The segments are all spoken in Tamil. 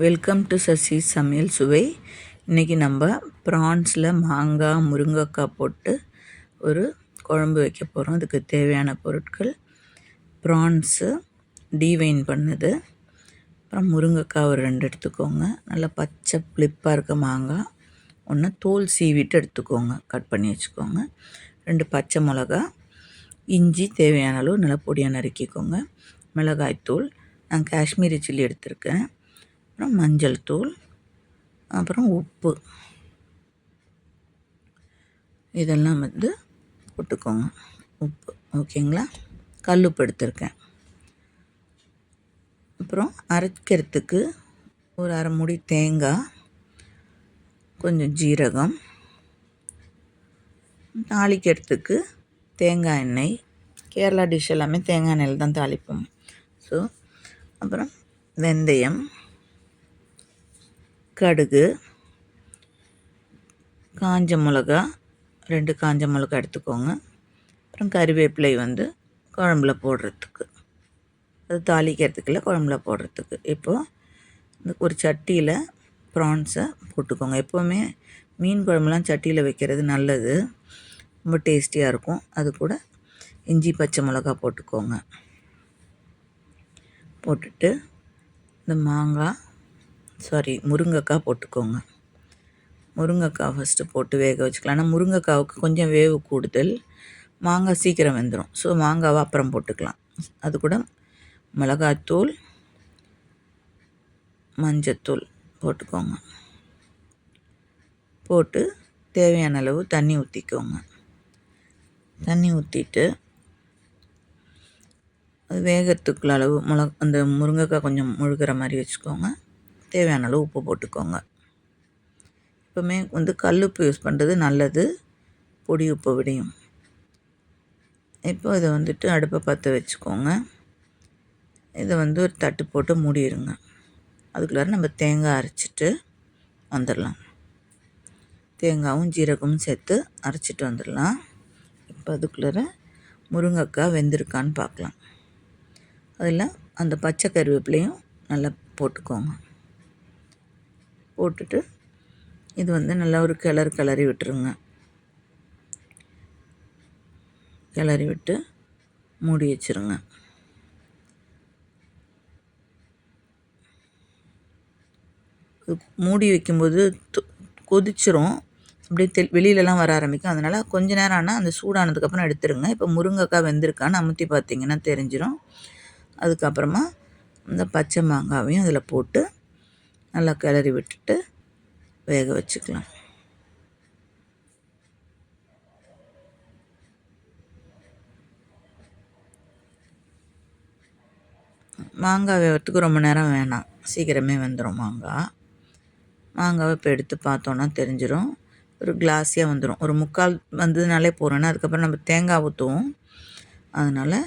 வெல்கம் டு சசி சமையல் சுவை. இன்றைக்கி நம்ம ப்ரான்ஸில் மாங்காய் முருங்கைக்காய் போட்டு ஒரு குழம்பு வைக்க போகிறோம். அதுக்கு தேவையான பொருட்கள்: ப்ரான்ஸு டீவைன் பண்ணுது, அப்புறம் முருங்கைக்காய் ஒரு 2 எடுத்துக்கோங்க, நல்லா பச்சை புளிப்பாக இருக்க மாங்காய் ஒன்று தோல் சீவிட்டு எடுத்துக்கோங்க, கட் பண்ணி வச்சுக்கோங்க, 2 பச்சை மிளகா, இஞ்சி தேவையான அளவு நல்லா பொடியாக நறுக்கிக்கோங்க, மிளகாய்த்தூள், நான் காஷ்மீரி சில்லி எடுத்திருக்கேன், அப்புறம் மஞ்சள் தூள், அப்புறம் உப்பு, இதெல்லாம் போட்டுக்கோங்க. உப்பு ஓகேங்களா. கல்லுப்பு எடுத்திருக்கேன். அப்புறம் அரைக்கிறதுக்கு ஒரு அரை மூடி தேங்காய், கொஞ்சம் ஜீரகம், தாளிக்கிறதுக்கு தேங்காய் எண்ணெய். கேரளா டிஷ் எல்லாமே தேங்காய் எண்ணெயில் தான் தாளிப்போம். ஸோ அப்புறம் வெந்தயம், கடுகு, காஞ்ச மிளகா 2 காஞ்ச மிளகா எடுத்துக்கோங்க, அப்புறம் கறிவேப்பிலை குழம்புல போடுறதுக்கு, அது தாளிக்கிறதுக்குள்ள குழம்புல போடுறதுக்கு. இப்போது ஒரு சட்டியில் ப்ரான்ஸை போட்டுக்கோங்க. எப்போவுமே மீன் குழம்புலாம் சட்டியில் வைக்கிறது நல்லது, ரொம்ப டேஸ்டியாக இருக்கும். அது கூட இஞ்சி பச்சை மிளகா போட்டுக்கோங்க. போட்டுட்டு இந்த முருங்கைக்காய் போட்டுக்கோங்க. முருங்கைக்காய் ஃபஸ்ட்டு போட்டு வேக வச்சுக்கலாம். ஆனால் முருங்கைக்காவுக்கு கொஞ்சம் வேவு கூடுதல், மாங்காய் சீக்கிரம் வெந்துடும். ஸோ மாங்காவை அப்புறம் போட்டுக்கலாம். அது கூட மிளகாய்த்தூள், மஞ்சத்தூள் போட்டுக்கோங்க. போட்டு தேவையான அளவு தண்ணி ஊற்றிக்கோங்க. தண்ணி ஊற்றிட்டு அது வேகிறதுக்குள்ள அளவு அந்த முருங்கைக்காய் கொஞ்சம் முழுகிற மாதிரி வச்சுக்கோங்க. தேவையான அளவு உப்பு போட்டுக்கோங்க. எப்போவுமே கல்லுப்பு யூஸ் பண்ணுறது நல்லது, பொடி உப்பு விடையும். இப்போ இதை அடுப்பை பற்ற வச்சுக்கோங்க. இதை ஒரு தட்டு போட்டு மூடிடுங்க. அதுக்குள்ளார நம்ம தேங்காய் அரைச்சிட்டு வந்துடலாம். தேங்காயும் ஜீரகமும் சேர்த்து அரைச்சிட்டு வந்துடலாம். இப்போ அதுக்குள்ளார முருங்கைக்காய் வெந்திருக்கான்னு பார்க்கலாம். அதில் அந்த பச்சை கருவேப்பிலையும் நல்லா போட்டுக்கோங்க. போட்டுட்டு இது நல்லா ஒரு கிளறி விட்டுருங்க. கிளறி விட்டு மூடி வச்சுருங்க. மூடி வைக்கும்போது கொதிச்சிரும், அப்படியே வெளியிலலாம் வர ஆரம்பிக்கும். அதனால் கொஞ்ச நேரம் ஆனால் அந்த சூடானதுக்கப்புறம் எடுத்துருங்க. இப்போ முருங்கைக்காய் வெந்திருக்கான்னு அமுத்தி பார்த்தீங்கன்னா தெரிஞ்சிடும். அதுக்கப்புறமா இந்த பச்சை மாங்காவையும் அதில் போட்டு நல்லா கிளறி விட்டுட்டு வேக வச்சுக்கலாம். மாங்காய் வேகிறதுக்கு ரொம்ப நேரம் வேணாம், சீக்கிரமே வெந்துடும். மாங்காவை இப்போ எடுத்து பார்த்தோன்னா தெரிஞ்சிடும். ஒரு கிளாஸியாக வந்துடும். ஒரு முக்கால் வந்ததுனாலே போகிறோன்னா அதுக்கப்புறம் நம்ம தேங்காய் ஊற்றுவோம். அதனால்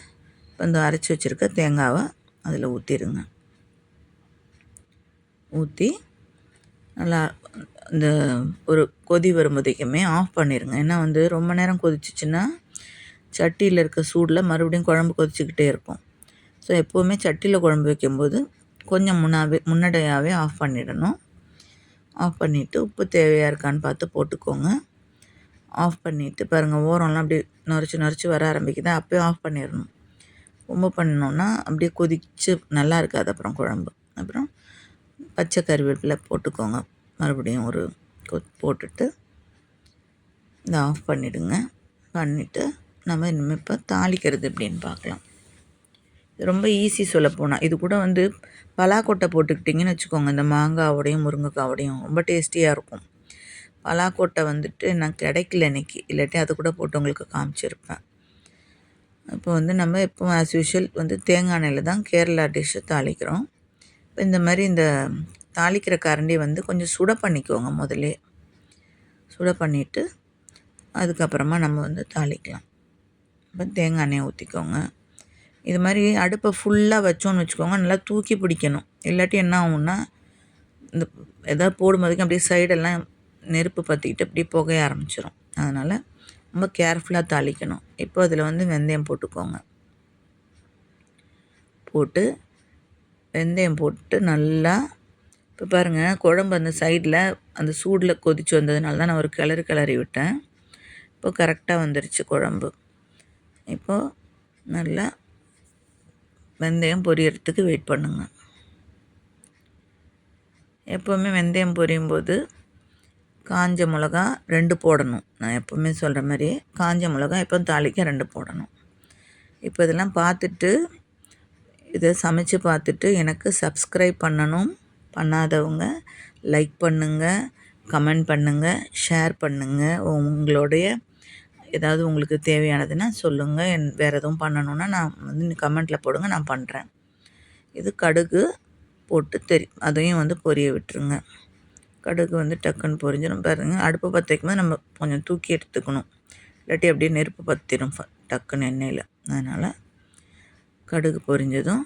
இப்போ இந்த அரைச்சி வச்சுருக்க தேங்காவை அதில் ஊற்றிடுங்க. ஊற்றி நல்லா இந்த ஒரு கொதி வரும்போதைக்குமே ஆஃப் பண்ணிடுங்க. ஏன்னா ரொம்ப நேரம் கொதிச்சிச்சின்னா சட்டியில் இருக்க சூடில் மறுபடியும் குழம்பு கொதிச்சிக்கிட்டே இருக்கும். ஸோ எப்போவுமே சட்டியில் குழம்பு வைக்கும்போது கொஞ்சம் முன்னாடியாகவே ஆஃப் பண்ணிடணும். ஆஃப் பண்ணிவிட்டு உப்பு தேவையாக இருக்கான்னு பார்த்து போட்டுக்கோங்க. ஆஃப் பண்ணிவிட்டு பாருங்கள், ஓரம்லாம் அப்படியே நுரைச்சி வர ஆரம்பிக்குது. அப்போயே ஆஃப் பண்ணிடணும். ரொம்ப பண்ணோன்னா அப்படியே கொதிச்சு நல்லா இருக்காது அப்புறம் குழம்பு. அப்புறம் பச்சை கருவேப்பிலை போட்டுக்கோங்க. மறுபடியும் ஒரு போட்டுட்டு இதை ஆஃப் பண்ணிவிடுங்க. பண்ணிவிட்டு நம்ம இனிமேல் இப்போ தாளிக்கிறது எப்படின்னு பார்க்கலாம். இது ரொம்ப ஈஸி சொல்லப்போனால். இது கூட பலாக்கொட்டை போட்டுக்கிட்டிங்கன்னு வச்சுக்கோங்க, இந்த மாங்காவோடையும் முருங்கைக்காவோடையும் ரொம்ப டேஸ்டியாக இருக்கும். பலாக்கொட்டை நான் கிடைக்கல இன்றைக்கி, இல்லாட்டி அது கூட போட்டு உங்களுக்கு காமிச்சிருப்பேன். இப்போ நம்ம எப்போ ஆஸ் யூஷுவல் தேங்காய் எண்ணெயில் தான் கேரளா டிஷ்ஷு தாளிக்கிறோம். இப்போ இந்த மாதிரி இந்த தாளிக்கிற கரண்டி கொஞ்சம் சுட பண்ணிக்கோங்க. முதல்ல சுட பண்ணிவிட்டு அதுக்கப்புறமா நம்ம தாளிக்கலாம். இப்போ தேங்காய் எண்ணெயை ஊற்றிக்கோங்க. இது மாதிரி அடுப்பை ஃபுல்லாக வச்சோன்னு வச்சுக்கோங்க, நல்லா தூக்கி பிடிக்கணும். இல்லாட்டி என்ன ஆகும்னா இந்த எதாவது போடும்போதுக்கு அப்படியே சைடெல்லாம் நெருப்பு பற்றிக்கிட்டு அப்படியே புகைய ஆரம்பிச்சிடும். அதனால் ரொம்ப கேர்ஃபுல்லாக தாளிக்கணும். இப்போ அதில் வெந்தயம் போட்டுக்கோங்க. போட்டு வெந்தயம் போட்டு நல்லா இப்போ பாருங்கள், குழம்பு அந்த சைடில் அந்த சூடில் கொதித்து வந்ததுனால தான் நான் ஒரு கிளறி விட்டேன். இப்போ கரெக்டாக வந்துருச்சு குழம்பு. இப்போது நல்லா வெந்தயம் பொரியறதுக்கு வெயிட் பண்ணுங்கள். எப்போவுமே வெந்தயம் பொரியும் போது காஞ்ச மிளகா 2 போடணும். நான் எப்போவுமே சொல்கிற மாதிரி காஞ்ச மிளகா எப்போ தாளிக்க 2 போடணும். இப்போ இதெல்லாம் பார்த்துட்டு, இதை சமைச்சு பார்த்துட்டு எனக்கு சப்ஸ்கிரைப் பண்ணணும். பண்ணாதவங்க லைக் பண்ணுங்கள், கமெண்ட் பண்ணுங்கள், ஷேர் பண்ணுங்கள். உங்களுடைய ஏதாவது உங்களுக்கு தேவையானதுன்னா சொல்லுங்கள். வேறு எதுவும் பண்ணணுன்னா நான் வந்து கமெண்ட்டில் போடுங்க, நான் பண்ணுறேன். இது கடுகு போட்டு அதையும் வந்து பொரிய விட்டுருங்க. கடுகு வந்து டக்குன்னு பொரிஞ்சிடும். பாருங்கள், அடுப்பு பற்ற வைக்கும்போது நம்ம கொஞ்சம் தூக்கி எடுத்துக்கணும், இல்லாட்டி அப்படியே நெருப்பு பற்றிடும் டக்குன்னு எண்ணெயில். அதனால் கடுகு பொரிஞ்சதும்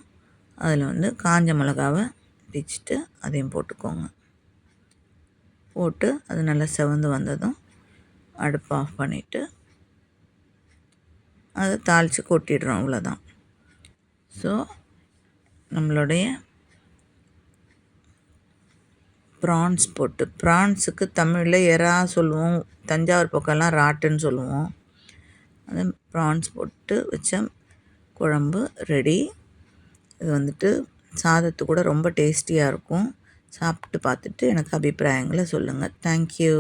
அதில் வந்து காஞ்ச மிளகாவை பிச்சுட்டு அதையும் போட்டுக்கோங்க. போட்டு அது நல்லா செவந்து வந்ததும் அடுப்பு ஆஃப் பண்ணிவிட்டு அதை தாளித்து கொட்டிடுறோம். அவ்வளோதான். ஸோ நம்மளுடைய ப்ரான்ஸ் போட்டு, ப்ரான்ஸுக்கு தமிழில் எறா சொல்லுவோம், தஞ்சாவூர் பக்கம்லாம் ராட்டுன்னு சொல்லுவோம். அது ப்ரான்ஸ் போட்டு வச்ச குழம்பு ரெடி. இது வந்துட்டு சாதத்து கூட ரொம்ப டேஸ்டியாக இருக்கும். சாப்பிட்டு பார்த்துட்டு எனக்கு அபிப்பிராயங்களை சொல்லுங்கள். தேங்க்யூ.